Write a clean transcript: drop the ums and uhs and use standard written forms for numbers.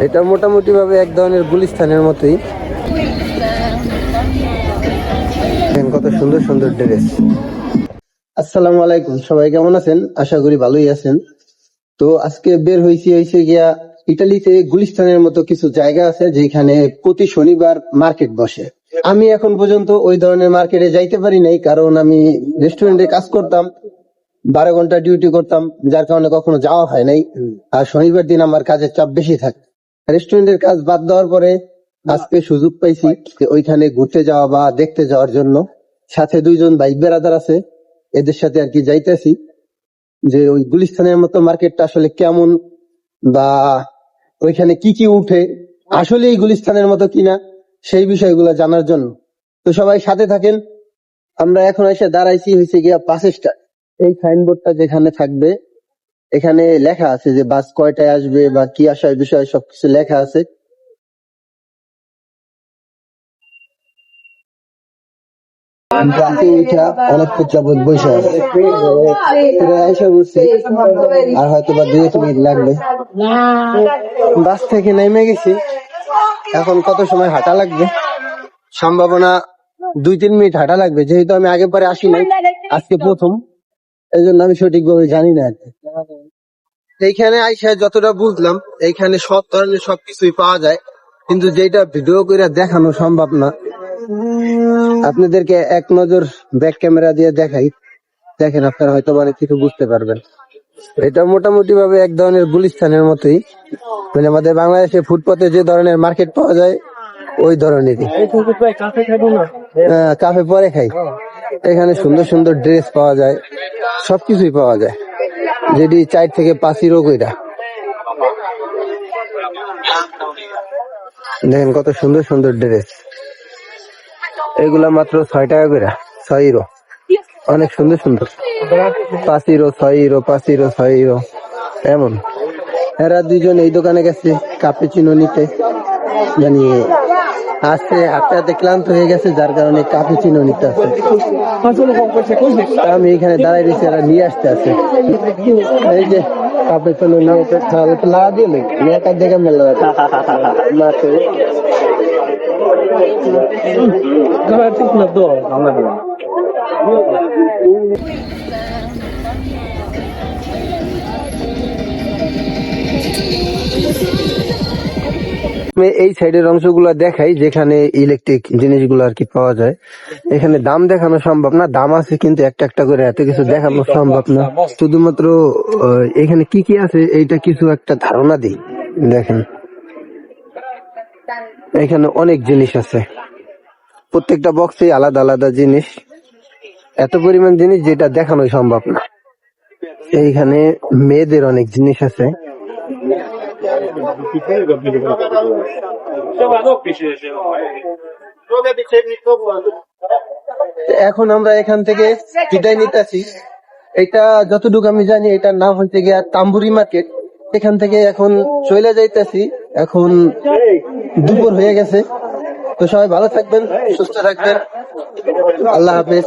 এটা মোটামুটি ভাবে এক ধরনের গুলিস্তানের মতোই। কত সুন্দর সুন্দর ড্রেস। আসসালামু আলাইকুম, সবাই কেমন আছেন? আশা করি ভালোই আছেন। তো আজকে বের হয়েছে গিয়া ইটালিতে গুলিস্তানের মতো কিছু জায়গা আছে যেখানে প্রতি শনিবার মার্কেট বসে। আমি এখন পর্যন্ত ওই ধরনের মার্কেটে যাইতে পারি নাই, কারণ আমি রেস্টুরেন্টে কাজ করতাম, 12 ঘন্টা ডিউটি করতাম, যার কারণে কখনো যাওয়া হয় নাই। আর শনিবার দিন আমার কাজের চাপ বেশি থাকে। রেস্টুরেন্টের কাজ বাদ দেওয়ার পরে আজকে সুযোগ পাইছি যে ওইখানে ঘুরতে যাওয়া বা দেখতে যাওয়ার জন্য। সাথে 2 জন ভাই বেরাদার আছে, এদের সাথে আর কি যাইতেছি যে ওই গুলিস্তানের মতো মার্কেটটা আসলে কেমন, বা ওইখানে কি কি উঠে, আসলে এই গুলিস্তানের মতো কিনা, সেই বিষয়গুলো জানার জন্য। তো সবাই সাথে থাকেন। আমরা এখন এসে দাঁড়াইছি হয়েছে গিয়া বাস স্ট্যান্ড। এই সাইনবোর্ডটা যেখানে থাকবে, এখানে লেখা আছে যে বাস কয়টায় আসবে বা কি আসার বিষয়ে সবকিছু লেখা আছে। অনেক যাবত বসে আছে, এসে বসছি, আর হয়তো বা 2-1 মিনিট লাগবে। বাস থেকে নেমে গেছি, এখন কত সময় হাঁটা লাগবে, সম্ভাবনা 2-3 মিনিট হাঁটা লাগবে, যেহেতু আমি আগে পরে আসি নাই, আজকে প্রথম, এই জন্য আমি সঠিকভাবে জানি না। এইখানে আইসা যতটা বুঝলাম, এইখানে সব ধরনের সবকিছুই পাওয়া যায়, কিন্তু যেটা ভিডিও করে দেখানো সম্ভব না। আপনাদেরকে এক নজর ব্যাক ক্যামেরা দিয়ে দেখাই, দেখেন আপনারা হয়তো অনেক কিছু বুঝতে পারবেন। এটা মোটামুটি ভাবে এক ধরনের গুলিস্তানের মতোই, মানে আমাদের বাংলাদেশে ফুটপাতে যে ধরনের মার্কেট পাওয়া যায় ওই ধরনেরই। কাফে পরে খাই। এখানে সুন্দর সুন্দর ড্রেস পাওয়া যায়, সবকিছুই পাওয়া যায়, যেটি 4 থেকে 5 ইউরো কইরা। দেখেন কত সুন্দর সুন্দর ড্রেস, এগুলা মাত্র 6 টাকা করে, 6 ইউরো। অনেক সুন্দর সুন্দর, 5 ইউরো, 6 ইউরো, 5 ইউরো, 6 ইউরো এমন। এরা 2 জন এই দোকানে গেছে কাপুচিনো নিতে, মানে আসতে হাঁটতে হাঁটতে ক্লান্ত হয়ে গেছে, যার কারণে কাপুচিনো নিতে আসছে। আমি এখানে দাঁড়াই দিয়েছি, এরা নিয়ে আসতে আছে। এই যে কাপুচিনো নিয়ে লাগা দিয়ে নিয়ে কাজ দেখে মেলা এই সাইডের অংশগুলো দেখাই যেখানে ইলেকট্রিক জিনিসগুলো আর কি পাওয়া যায়। এখানে দাম দেখানো সম্ভব না, দাম আছে কিন্তু একটা একটা করে এত কিছু দেখানো সম্ভব না। শুধুমাত্র এখানে কি কি আছে এইটা কিছু একটা ধারণা দিই। দেখেন এখানে অনেক জিনিস আছে, প্রত্যেকটা বক্সে আলাদা আলাদা জিনিস, এত পরিমাণ জিনিস যেটা দেখানো সম্ভব না। এইখানে মেয়েদের অনেক জিনিস আছে। এখন আমরা এখান থেকে বিদায় নিতেছি। এটা যতটুকু আমি জানি এটার নাম হচ্ছে গিয়া তাম্বুরি মার্কেট। এখান থেকে এখন চলে যাইতেছি, এখন দুপুর হয়ে গেছে। তো সবাই ভালো থাকবেন, সুস্থ থাকবেন, আল্লাহ হাফেজ।